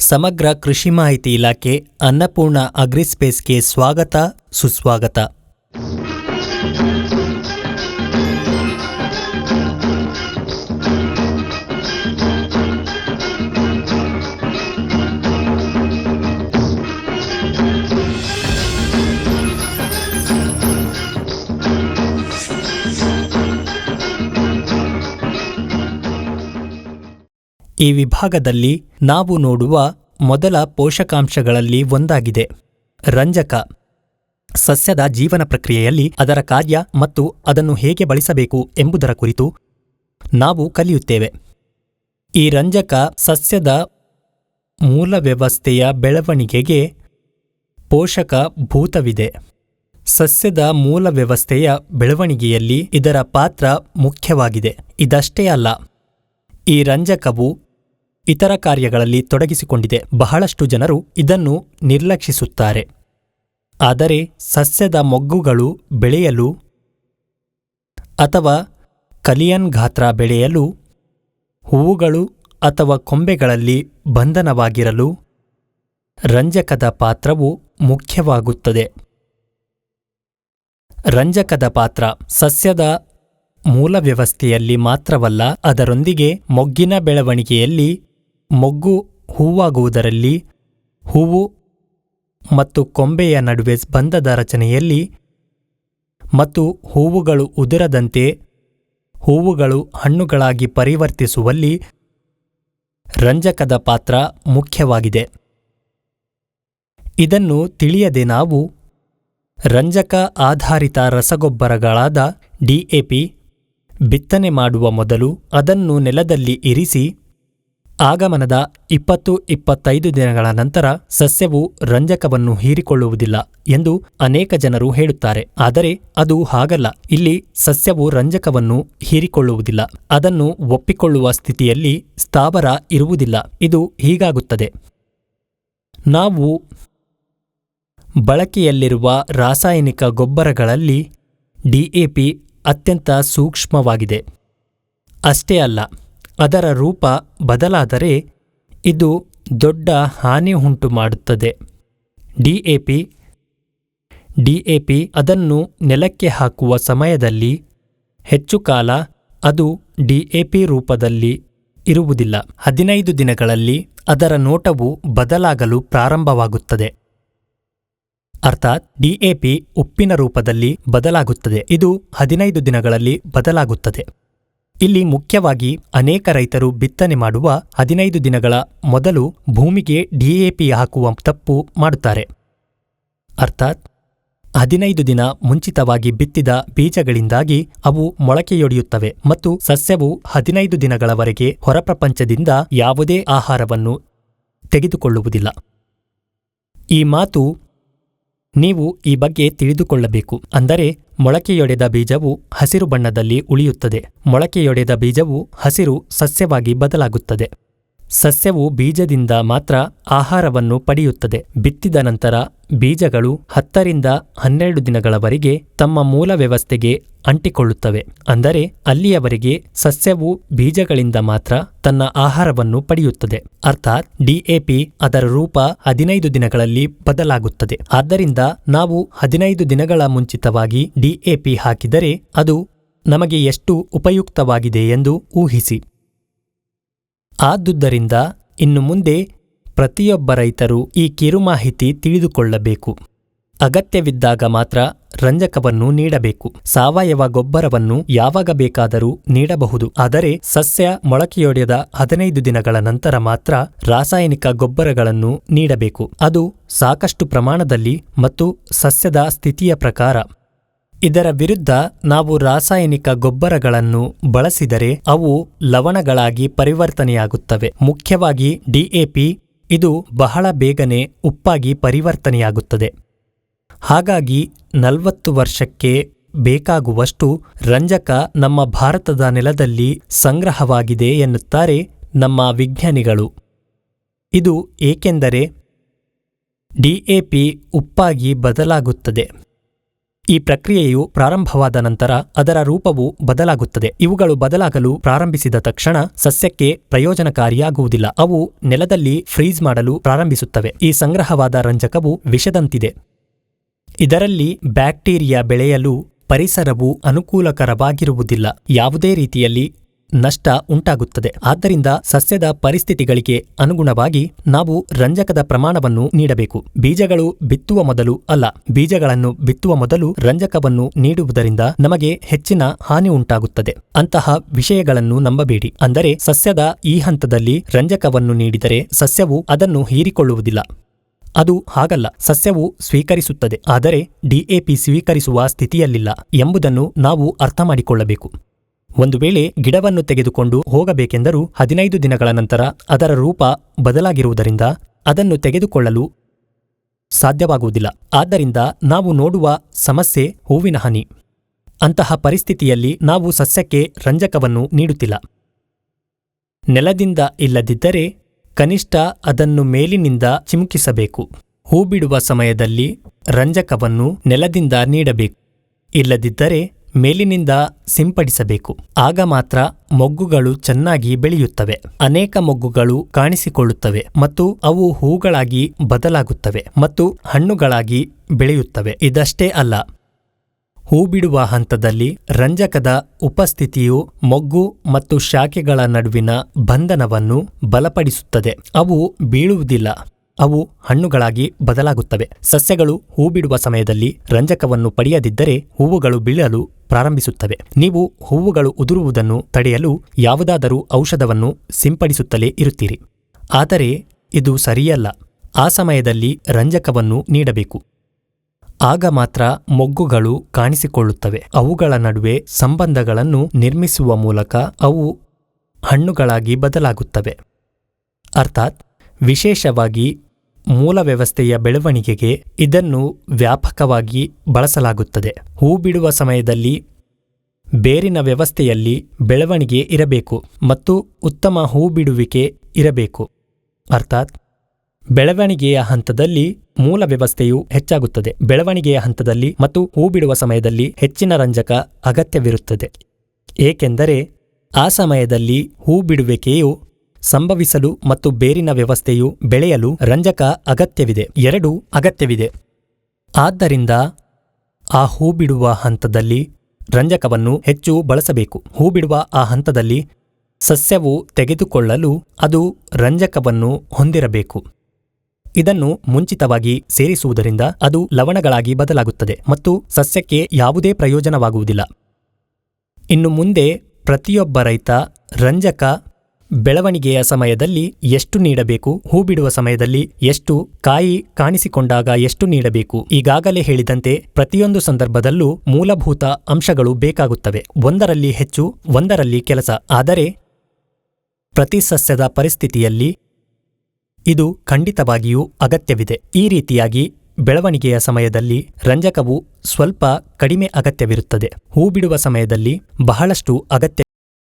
ಸಮಗ್ರ ಕೃಷಿ ಮಾಹಿತಿ ಇಲಾಖೆ ಅನ್ನಪೂರ್ಣ ಅಗ್ರಿಸ್ಪೇಸ್ಗೆ ಸ್ವಾಗತ ಸುಸ್ವಾಗತ. ಈ ವಿಭಾಗದಲ್ಲಿ ನಾವು ನೋಡುವ ಮೊದಲ ಪೋಷಕಾಂಶಗಳಲ್ಲಿ ಒಂದಾಗಿದೆ ರಂಜಕ. ಸಸ್ಯದ ಜೀವನ ಪ್ರಕ್ರಿಯೆಯಲ್ಲಿ ಅದರ ಕಾರ್ಯ ಮತ್ತು ಅದನ್ನು ಹೇಗೆ ಬಳಸಬೇಕು ಎಂಬುದರ ಕುರಿತು ನಾವು ಕಲಿಯುತ್ತೇವೆ. ಈ ರಂಜಕ ಸಸ್ಯದ ಮೂಲ ವ್ಯವಸ್ಥೆಯ ಬೆಳವಣಿಗೆಗೆ ಪೋಷಕಭೂತವಿದೆ. ಸಸ್ಯದ ಮೂಲ ವ್ಯವಸ್ಥೆಯ ಬೆಳವಣಿಗೆಯಲ್ಲಿ ಇದರ ಪಾತ್ರ ಮುಖ್ಯವಾಗಿದೆ. ಇದಷ್ಟೇ ಅಲ್ಲ, ಈ ರಂಜಕವು ಇತರ ಕಾರ್ಯಗಳಲ್ಲಿ ತೊಡಗಿಸಿಕೊಂಡಿದೆ. ಬಹಳಷ್ಟು ಜನರು ಇದನ್ನು ನಿರ್ಲಕ್ಷಿಸುತ್ತಾರೆ. ಆದರೆ ಸಸ್ಯದ ಮೊಗ್ಗುಗಳು ಬೆಳೆಯಲು ಅಥವಾ ಕಲಿಯನ್ ಗಾತ್ರ ಬೆಳೆಯಲು, ಹೂವುಗಳು ಅಥವಾ ಕೊಂಬೆಗಳಲ್ಲಿ ಬಂಧನವಾಗಿರಲು ರಂಜಕದ ಪಾತ್ರವು ಮುಖ್ಯವಾಗುತ್ತದೆ. ರಂಜಕದ ಪಾತ್ರ ಸಸ್ಯದ ಮೂಲ ವ್ಯವಸ್ಥೆಯಲ್ಲಿ ಮಾತ್ರವಲ್ಲ, ಅದರೊಂದಿಗೆ ಮೊಗ್ಗಿನ ಬೆಳವಣಿಗೆಯಲ್ಲಿ, ಮೊಗ್ಗು ಹೂವಾಗುವುದರಲ್ಲಿ, ಹೂವು ಮತ್ತು ಕೊಂಬೆಯ ನಡುವೆ ಬಂಧದ ರಚನೆಯಲ್ಲಿ ಮತ್ತು ಹೂವುಗಳು ಉದುರದಂತೆ ಹೂವುಗಳು ಹಣ್ಣುಗಳಾಗಿ ಪರಿವರ್ತಿಸುವಲ್ಲಿ ರಂಜಕದ ಪಾತ್ರ ಮುಖ್ಯವಾಗಿದೆ. ಇದನ್ನು ತಿಳಿಯದೆ ನಾವು ರಂಜಕ ಆಧಾರಿತ ರಸಗೊಬ್ಬರಗಳಾದ DAP ಬಿತ್ತನೆ ಮಾಡುವ ಮೊದಲು ಅದನ್ನು ನೆಲದಲ್ಲಿ ಇರಿಸಿ ಆಗಮನದ 20-25 ದಿನಗಳ ನಂತರ ಸಸ್ಯವು ರಂಜಕವನ್ನು ಹೀರಿಕೊಳ್ಳುವುದಿಲ್ಲ ಎಂದು ಅನೇಕ ಜನರು ಹೇಳುತ್ತಾರೆ. ಆದರೆ ಅದು ಹಾಗಲ್ಲ. ಇಲ್ಲಿ ಸಸ್ಯವು ರಂಜಕವನ್ನು ಹೀರಿಕೊಳ್ಳುವುದಿಲ್ಲ, ಅದನ್ನು ಒಪ್ಪಿಕೊಳ್ಳುವ ಸ್ಥಿತಿಯಲ್ಲಿ ಸ್ಥಾವರ ಇರುವುದಿಲ್ಲ. ಇದು ಹೀಗಾಗುತ್ತದೆ. ನಾವು ಬಳಕೆಯಲ್ಲಿರುವ ರಾಸಾಯನಿಕ ಗೊಬ್ಬರಗಳಲ್ಲಿ DAP ಅತ್ಯಂತ ಸೂಕ್ಷ್ಮವಾಗಿದೆ. ಅಷ್ಟೇ ಅಲ್ಲ, ಅದರ ರೂಪ ಬದಲಾದರೆ ಇದು ದೊಡ್ಡ ಹಾನಿ ಉಂಟು ಮಾಡುತ್ತದೆ. DAP ಅದನ್ನು ನೆಲಕ್ಕೆ ಹಾಕುವ ಸಮಯದಲ್ಲಿ ಹೆಚ್ಚು ಕಾಲ ಅದು DAP ರೂಪದಲ್ಲಿ ಇರುವುದಿಲ್ಲ. 15 ದಿನಗಳಲ್ಲಿ ಅದರ ನೋಟವು ಬದಲಾಗಲು ಪ್ರಾರಂಭವಾಗುತ್ತದೆ. ಅರ್ಥಾತ್ DAP ಉಪ್ಪಿನ ರೂಪದಲ್ಲಿ ಬದಲಾಗುತ್ತದೆ. ಇದು 15 ದಿನಗಳಲ್ಲಿ ಬದಲಾಗುತ್ತದೆ. ಇಲ್ಲಿ ಮುಖ್ಯವಾಗಿ ಅನೇಕ ರೈತರು ಬಿತ್ತನೆ ಮಾಡುವ 15 ದಿನಗಳ ಮೊದಲು ಭೂಮಿಗೆ DAP ಹಾಕುವ ತಪ್ಪು ಮಾಡುತ್ತಾರೆ. ಅರ್ಥಾತ್ 15 ದಿನ ಮುಂಚಿತವಾಗಿ ಬಿತ್ತಿದ ಬೀಜಗಳಿಂದಾಗಿ ಅವು ಮೊಳಕೆಯೊಡೆಯುತ್ತವೆ ಮತ್ತು ಸಸ್ಯವು 15 ದಿನಗಳವರೆಗೆ ಹೊರಪ್ರಪಂಚದಿಂದ ಯಾವುದೇ ಆಹಾರವನ್ನು ತೆಗೆದುಕೊಳ್ಳುವುದಿಲ್ಲ. ಈ ಮಾತು ನೀವು ಈ ಬಗ್ಗೆ ತಿಳಿದುಕೊಳ್ಳಬೇಕು. ಅಂದರೆ ಮೊಳಕೆಯೊಡೆದ ಬೀಜವು ಹಸಿರು ಬಣ್ಣದಲ್ಲಿ ಉಳಿಯುತ್ತದೆ. ಮೊಳಕೆಯೊಡೆದ ಬೀಜವು ಹಸಿರು ಸಸ್ಯವಾಗಿ ಬದಲಾಗುತ್ತದೆ. ಸಸ್ಯವು ಬೀಜದಿಂದ ಮಾತ್ರ ಆಹಾರವನ್ನು ಪಡೆಯುತ್ತದೆ. ಬಿತ್ತಿದ ನಂತರ ಬೀಜಗಳು 10-12 ದಿನಗಳವರೆಗೆ ತಮ್ಮ ಮೂಲ ವ್ಯವಸ್ಥೆಗೆ ಅಂಟಿಕೊಳ್ಳುತ್ತವೆ. ಅಂದರೆ ಅಲ್ಲಿಯವರೆಗೆ ಸಸ್ಯವು ಬೀಜಗಳಿಂದ ಮಾತ್ರ ತನ್ನ ಆಹಾರವನ್ನು ಪಡೆಯುತ್ತದೆ. ಅರ್ಥಾತ್ DAP ಅದರ ರೂಪ 15 ದಿನಗಳಲ್ಲಿ ಬದಲಾಗುತ್ತದೆ. ಆದ್ದರಿಂದ ನಾವು 15 ದಿನಗಳ ಮುಂಚಿತವಾಗಿ DAP ಹಾಕಿದರೆ ಅದು ನಮಗೆ ಎಷ್ಟು ಉಪಯುಕ್ತವಾಗಿದೆ ಎಂದು ಊಹಿಸಿ. ಆದುದರಿಂದ ಇನ್ನು ಮುಂದೆ ಪ್ರತಿಯೊಬ್ಬ ರೈತರು ಈ ಕಿರುಮಾಹಿತಿ ತಿಳಿದುಕೊಳ್ಳಬೇಕು. ಅಗತ್ಯವಿದ್ದಾಗ ಮಾತ್ರ ರಂಜಕವನ್ನು ನೀಡಬೇಕು. ಸಾವಯವ ಗೊಬ್ಬರವನ್ನು ಯಾವಾಗ ಬೇಕಾದರೂ ನೀಡಬಹುದು. ಆದರೆ ಸಸ್ಯ ಮೊಳಕೆಯೊಡೆದ 15 ದಿನಗಳ ನಂತರ ಮಾತ್ರ ರಾಸಾಯನಿಕ ಗೊಬ್ಬರಗಳನ್ನು ನೀಡಬೇಕು. ಅದು ಸಾಕಷ್ಟು ಪ್ರಮಾಣದಲ್ಲಿ ಮತ್ತು ಸಸ್ಯದ ಸ್ಥಿತಿಯ ಪ್ರಕಾರ. ಇದರ ವಿರುದ್ಧ ನಾವು ರಾಸಾಯನಿಕ ಗೊಬ್ಬರಗಳನ್ನು ಬಳಸಿದರೆ ಅವು ಲವಣಗಳಾಗಿ ಪರಿವರ್ತನೆಯಾಗುತ್ತವೆ. ಮುಖ್ಯವಾಗಿ DAP ಇದು ಬಹಳ ಬೇಗನೆ ಉಪ್ಪಾಗಿ ಪರಿವರ್ತನೆಯಾಗುತ್ತದೆ. ಹಾಗಾಗಿ 40 ವರ್ಷಕ್ಕೆ ಬೇಕಾಗುವಷ್ಟು ರಂಜಕ ನಮ್ಮ ಭಾರತದ ನೆಲದಲ್ಲಿ ಸಂಗ್ರಹವಾಗಿದೆ ಎನ್ನುತ್ತಾರೆ ನಮ್ಮ ವಿಜ್ಞಾನಿಗಳು. ಇದು ಏಕೆಂದರೆ DAP ಉಪ್ಪಾಗಿ ಬದಲಾಗುತ್ತದೆ. ಈ ಪ್ರಕ್ರಿಯೆಯು ಪ್ರಾರಂಭವಾದ ನಂತರ ಅದರ ರೂಪವು ಬದಲಾಗುತ್ತದೆ. ಇವುಗಳು ಬದಲಾಗಲು ಪ್ರಾರಂಭಿಸಿದ ತಕ್ಷಣ ಸಸ್ಯಕ್ಕೆ ಪ್ರಯೋಜನಕಾರಿಯಾಗುವುದಿಲ್ಲ. ಅವು ನೆಲದಲ್ಲಿ ಫ್ರೀಜ್ ಮಾಡಲು ಪ್ರಾರಂಭಿಸುತ್ತವೆ. ಈ ಸಂಗ್ರಹವಾದ ರಂಜಕವು ವಿಷದಂತಿದೆ. ಇದರಲ್ಲಿ ಬ್ಯಾಕ್ಟೀರಿಯಾ ಬೆಳೆಯಲು ಪರಿಸರವು ಅನುಕೂಲಕರವಾಗಿರುವುದಿಲ್ಲ. ಯಾವುದೇ ರೀತಿಯಲ್ಲಿ ನಷ್ಟ ಉಂಟಾಗುತ್ತದೆ. ಆದ್ದರಿಂದ ಸಸ್ಯದ ಪರಿಸ್ಥಿತಿಗಳಿಗೆ ಅನುಗುಣವಾಗಿ ನಾವು ರಂಜಕದ ಪ್ರಮಾಣವನ್ನು ನೀಡಬೇಕು. ಬೀಜಗಳು ಬಿತ್ತುವ ಮೊದಲು ಅಲ್ಲ, ಬೀಜಗಳನ್ನು ಬಿತ್ತುವ ಮೊದಲು ರಂಜಕವನ್ನು ನೀಡುವುದರಿಂದ ನಮಗೆ ಹೆಚ್ಚಿನ ಹಾನಿ ಉಂಟಾಗುತ್ತದೆ. ಅಂತಹ ವಿಷಯಗಳನ್ನು ನಂಬಬೇಡಿ. ಅಂದರೆ ಸಸ್ಯದ ಈ ಹಂತದಲ್ಲಿ ರಂಜಕವನ್ನು ನೀಡಿದರೆ ಸಸ್ಯವು ಅದನ್ನು ಹೀರಿಕೊಳ್ಳುವುದಿಲ್ಲ. ಅದು ಹಾಗಲ್ಲ. ಸಸ್ಯವು ಸ್ವೀಕರಿಸುತ್ತದೆ, ಆದರೆ ಡಿಎಪಿ ಸ್ವೀಕರಿಸುವ ಸ್ಥಿತಿಯಲ್ಲಿಲ್ಲ ಎಂಬುದನ್ನು ನಾವು ಅರ್ಥ ಮಾಡಿಕೊಳ್ಳಬೇಕು. ಒಂದು ವೇಳೆ ಗಿಡವನ್ನು ತೆಗೆದುಕೊಂಡು ಹೋಗಬೇಕೆಂದರೂ 15 ದಿನಗಳ ನಂತರ ಅದರ ರೂಪ ಬದಲಾಗಿರುವುದರಿಂದ ಅದನ್ನು ತೆಗೆದುಕೊಳ್ಳಲು ಸಾಧ್ಯವಾಗುವುದಿಲ್ಲ. ಆದ್ದರಿಂದ ನಾವು ನೋಡುವ ಸಮಸ್ಯೆ ಹೂವಿನ ಹಾನಿ. ಅಂತಹ ಪರಿಸ್ಥಿತಿಯಲ್ಲಿ ನಾವು ಸಸ್ಯಕ್ಕೆ ರಂಜಕವನ್ನು ನೀಡುತ್ತಿಲ್ಲ. ನೆಲದಿಂದ ಇಲ್ಲದಿದ್ದರೆ ಕನಿಷ್ಠ ಅದನ್ನು ಮೇಲಿನಿಂದ ಚಿಮುಕಿಸಬೇಕು. ಹೂ ಬಿಡುವ ಸಮಯದಲ್ಲಿ ರಂಜಕವನ್ನು ನೆಲದಿಂದ ನೀಡಬೇಕು. ಇಲ್ಲದಿದ್ದರೆ ಮೇಲಿನಿಂದ ಸಿಂಪಡಿಸಬೇಕು. ಆಗ ಮಾತ್ರ ಮೊಗ್ಗುಗಳು ಚೆನ್ನಾಗಿ ಬೆಳೆಯುತ್ತವೆ. ಅನೇಕ ಮೊಗ್ಗುಗಳು ಕಾಣಿಸಿಕೊಳ್ಳುತ್ತವೆ ಮತ್ತು ಅವು ಹೂಗಳಾಗಿ ಬದಲಾಗುತ್ತವೆ ಮತ್ತು ಹಣ್ಣುಗಳಾಗಿ ಬೆಳೆಯುತ್ತವೆ. ಇದಷ್ಟೇ ಅಲ್ಲ, ಹೂ ಬಿಡುವ ಹಂತದಲ್ಲಿ ರಂಜಕದ ಉಪಸ್ಥಿತಿಯು ಮೊಗ್ಗು ಮತ್ತು ಶಾಖೆಗಳ ನಡುವಿನ ಬಂಧನವನ್ನು ಬಲಪಡಿಸುತ್ತದೆ. ಅವು ಬೀಳುವುದಿಲ್ಲ, ಅವು ಹಣ್ಣುಗಳಾಗಿ ಬದಲಾಗುತ್ತವೆ. ಸಸ್ಯಗಳು ಹೂ ಬಿಡುವ ಸಮಯದಲ್ಲಿ ರಂಜಕವನ್ನು ಪಡೆಯದಿದ್ದರೆ ಹೂವುಗಳು ಬೀಳಲು ಪ್ರಾರಂಭಿಸುತ್ತವೆ. ನೀವು ಹೂವುಗಳು ಉದುರುವುದನ್ನು ತಡೆಯಲು ಯಾವುದಾದರೂ ಔಷಧವನ್ನು ಸಿಂಪಡಿಸುತ್ತಲೇ ಇರುತ್ತೀರಿ. ಆದರೆ ಇದು ಸರಿಯಲ್ಲ. ಆ ಸಮಯದಲ್ಲಿ ರಂಜಕವನ್ನು ನೀಡಬೇಕು. ಆಗ ಮಾತ್ರ ಮೊಗ್ಗುಗಳು ಕಾಣಿಸಿಕೊಳ್ಳುತ್ತವೆ. ಅವುಗಳ ನಡುವೆ ಸಂಬಂಧಗಳನ್ನು ನಿರ್ಮಿಸುವ ಮೂಲಕ ಅವು ಹಣ್ಣುಗಳಾಗಿ ಬದಲಾಗುತ್ತವೆ. ಅರ್ಥಾತ್ ವಿಶೇಷವಾಗಿ ಮೂಲ ವ್ಯವಸ್ಥೆಯ ಬೆಳವಣಿಗೆಗೆ ಇದನ್ನು ವ್ಯಾಪಕವಾಗಿ ಬಳಸಲಾಗುತ್ತದೆ. ಹೂ ಬಿಡುವ ಸಮಯದಲ್ಲಿ ಬೇರಿನ ವ್ಯವಸ್ಥೆಯಲ್ಲಿ ಬೆಳವಣಿಗೆ ಇರಬೇಕು ಮತ್ತು ಉತ್ತಮ ಹೂ ಬಿಡುವಿಕೆ ಇರಬೇಕು. ಅರ್ಥಾತ್ ಬೆಳವಣಿಗೆಯ ಹಂತದಲ್ಲಿ ಮೂಲ ವ್ಯವಸ್ಥೆಯು ಹೆಚ್ಚಾಗುತ್ತದೆ. ಬೆಳವಣಿಗೆಯ ಹಂತದಲ್ಲಿ ಮತ್ತು ಹೂ ಬಿಡುವ ಸಮಯದಲ್ಲಿ ಹೆಚ್ಚಿನ ರಂಜಕ ಅಗತ್ಯವಿರುತ್ತದೆ. ಏಕೆಂದರೆ ಆ ಸಮಯದಲ್ಲಿ ಹೂ ಬಿಡುವಿಕೆಯು ಸಂಭವಿಸಲು ಮತ್ತು ಬೇರಿನ ವ್ಯವಸ್ಥೆಯು ಬೆಳೆಯಲು ರಂಜಕ ಅಗತ್ಯವಿದೆ. ಎರಡೂ ಅಗತ್ಯವಿದೆ. ಆದ್ದರಿಂದ ಆ ಹೂ ಬಿಡುವ ಹಂತದಲ್ಲಿ ರಂಜಕವನ್ನು ಹೆಚ್ಚು ಬಳಸಬೇಕು. ಹೂ ಬಿಡುವ ಆ ಹಂತದಲ್ಲಿ ಸಸ್ಯವು ತೆಗೆದುಕೊಳ್ಳಲು ಅದು ರಂಜಕವನ್ನು ಹೊಂದಿರಬೇಕು. ಇದನ್ನು ಮುಂಚಿತವಾಗಿ ಸೇರಿಸುವುದರಿಂದ ಅದು ಲವಣಗಳಾಗಿ ಬದಲಾಗುತ್ತದೆ ಮತ್ತು ಸಸ್ಯಕ್ಕೆ ಯಾವುದೇ ಪ್ರಯೋಜನವಾಗುವುದಿಲ್ಲ. ಇನ್ನು ಮುಂದೆ ಪ್ರತಿಯೊಬ್ಬ ರೈತ ರಂಜಕ ಬೆಳವಣಿಗೆಯ ಸಮಯದಲ್ಲಿ ಎಷ್ಟು ನೀಡಬೇಕು, ಹೂ ಬಿಡುವ ಸಮಯದಲ್ಲಿ ಎಷ್ಟು, ಕಾಯಿ ಕಾಣಿಸಿಕೊಂಡಾಗ ಎಷ್ಟು ನೀಡಬೇಕು. ಈಗಾಗಲೇ ಹೇಳಿದಂತೆ ಪ್ರತಿಯೊಂದು ಸಂದರ್ಭದಲ್ಲೂ ಮೂಲಭೂತ ಅಂಶಗಳು ಬೇಕಾಗುತ್ತವೆ. ಒಂದರಲ್ಲಿ ಹೆಚ್ಚು, ಒಂದರಲ್ಲಿ ಕೆಲಸ. ಆದರೆ ಪ್ರತಿ ಸಸ್ಯದ ಪರಿಸ್ಥಿತಿಯಲ್ಲಿ ಇದು ಖಂಡಿತವಾಗಿಯೂ ಅಗತ್ಯವಿದೆ. ಈ ರೀತಿಯಾಗಿ ಬೆಳವಣಿಗೆಯ ಸಮಯದಲ್ಲಿ ರಂಜಕವು ಸ್ವಲ್ಪ ಕಡಿಮೆ ಅಗತ್ಯವಿರುತ್ತದೆ. ಹೂ ಬಿಡುವ ಸಮಯದಲ್ಲಿ ಬಹಳಷ್ಟು ಅಗತ್ಯವಿದೆ.